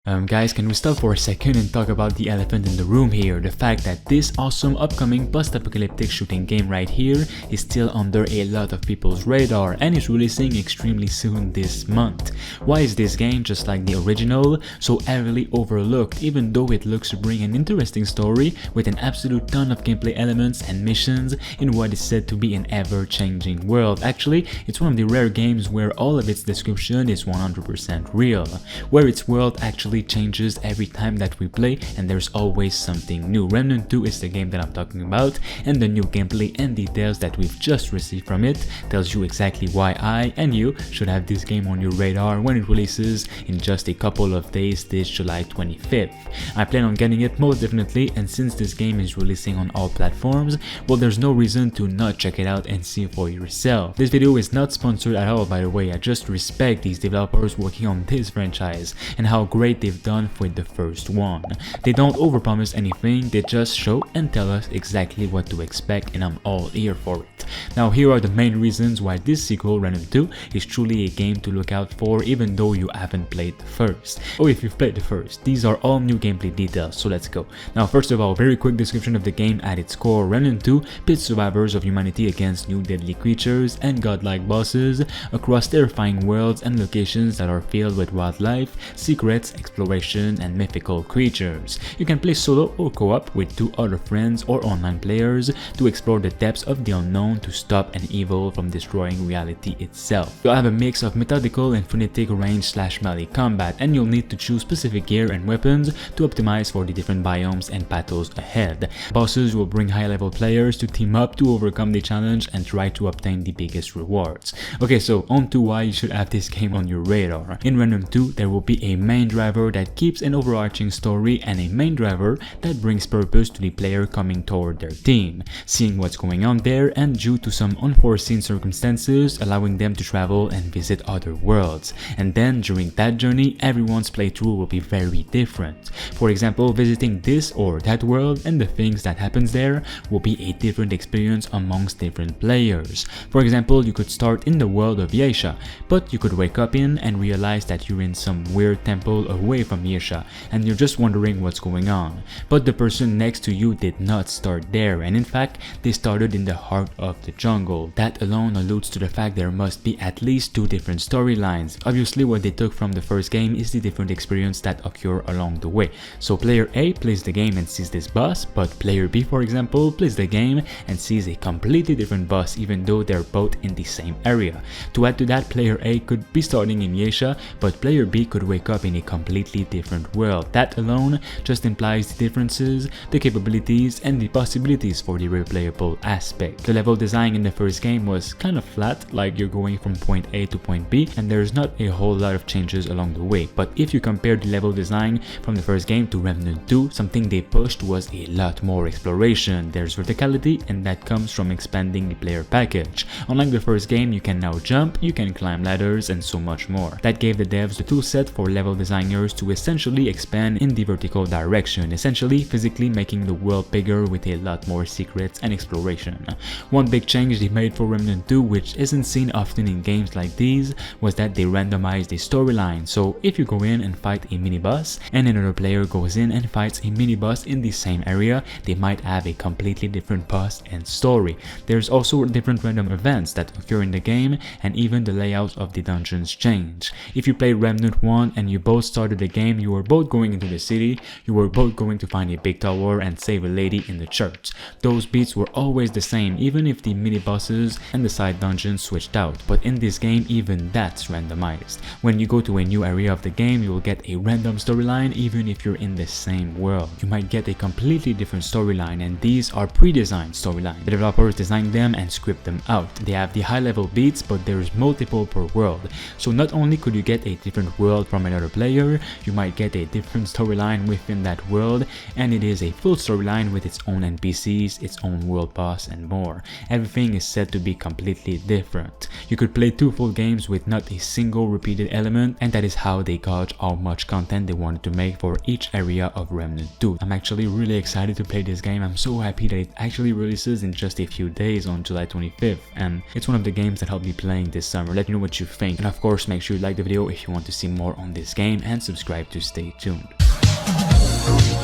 Guys, can we stop for a second and talk about the elephant in the room here? The fact that this awesome upcoming post-apocalyptic shooting game right here is still under a lot of people's radar and is releasing extremely soon this month. Why is this game, just like the original, so heavily overlooked even though it looks to bring an interesting story with an absolute ton of gameplay elements and missions in what is said to be an ever-changing world? Actually, it's one of the rare games where all of its description is 100% real, where its world actually changes every time that we play and there's always something new. Remnant 2 is the game that I'm talking about, and the new gameplay and details that we've just received from it tells you exactly why I and you should have this game on your radar when it releases in just a couple of days this July 25th. I plan on getting it most definitely, and since this game is releasing on all platforms, well, there's no reason to not check it out and see for yourself. This video is not sponsored at all, by the way. I just respect these developers working on this franchise and how great they've done with the first one. They don't overpromise anything, they just show and tell us exactly what to expect, and I'm all ear for it. Now, here are the main reasons why this sequel, Remnant 2, is truly a game to look out for even though you haven't played the first. Or if you've played the first, these are all new gameplay details, so let's go. Now, first of all, very quick description of the game. At its core, Remnant 2 pits survivors of humanity against new deadly creatures and godlike bosses across terrifying worlds and locations that are filled with wildlife, secrets, exploration, and mythical creatures. You can play solo or co-op with 2 other friends or online players to explore the depths of the unknown to stop an evil from destroying reality itself. You'll have a mix of methodical and frenetic range/melee combat, and you'll need to choose specific gear and weapons to optimize for the different biomes and battles ahead. Bosses will bring high-level players to team up to overcome the challenge and try to obtain the biggest rewards. Okay, so on to why you should have this game on your radar. In Remnant 2, there will be a main driver that keeps an overarching story and a main driver that brings purpose to the player coming toward their team, seeing what's going on there, and due to some unforeseen circumstances, allowing them to travel and visit other worlds. And then during that journey, everyone's playthrough will be very different. For example, visiting this or that world and the things that happens there will be a different experience amongst different players. For example, you could start in the world of Yesha, but you could wake up in and realize that you're in some weird temple away from Yesha and you're just wondering what's going on. But the person next to you did not start there, and in fact, they started in the heart of the jungle. That alone alludes to the fact there must be at least 2 different storylines. Obviously, what they took from the first game is the different experience that occur along the way. So player A plays the game and sees this boss, but player B, for example, plays the game and sees a completely different boss even though they're both in the same area. To add to that, player A could be starting in Yesha, but player B could wake up in a completely different world. That alone just implies the differences, the capabilities, and the possibilities for the replayable aspect. The level design in the first game was kind of flat, like you're going from point A to point B, and there's not a whole lot of changes along the way. But if you compare the level design from the first game to Remnant 2, something they pushed was a lot more exploration. There's verticality, and that comes from expanding the player package. Unlike the first game, you can now jump, you can climb ladders, and so much more. That gave the devs the toolset for level designers to essentially expand in the vertical direction, essentially physically making the world bigger with a lot more secrets and exploration. One big change they made for Remnant 2, which isn't seen often in games like these, was that they randomized the storyline. So if you go in and fight a mini-boss, and another player goes in and fights a mini-boss in the same area, they might have a completely different boss and story. There's also different random events that occur in the game, and even the layout of the dungeons change. If you played Remnant 1 and you both started the game, you were both going into the city, you were both going to find a big tower and save a lady in the church. Those beats were always the same, even if the mini-bosses and the side dungeons switched out, but in this game, even that's randomized. When you go to a new area of the game, you will get a random storyline even if you're in the same world. You might get a completely different storyline, and these are pre-designed storylines. The developers design them and script them out. They have the high-level beats, but there's multiple per world. So not only could you get a different world from another player, you might get a different storyline within that world, and it is a full storyline with its own NPCs, its own world boss, and more. Everything is said to be completely different. You could play 2 full games with not a single repeated element, and that is how they gauge how much content they wanted to make for each area of Remnant 2. I'm actually really excited to play this game. I'm so happy that it actually releases in just a few days on July 25th, and it's one of the games that I'll be playing this summer. Let me know what you think, and of course make sure you like the video if you want to see more on this game, and subscribe subscribe to stay tuned.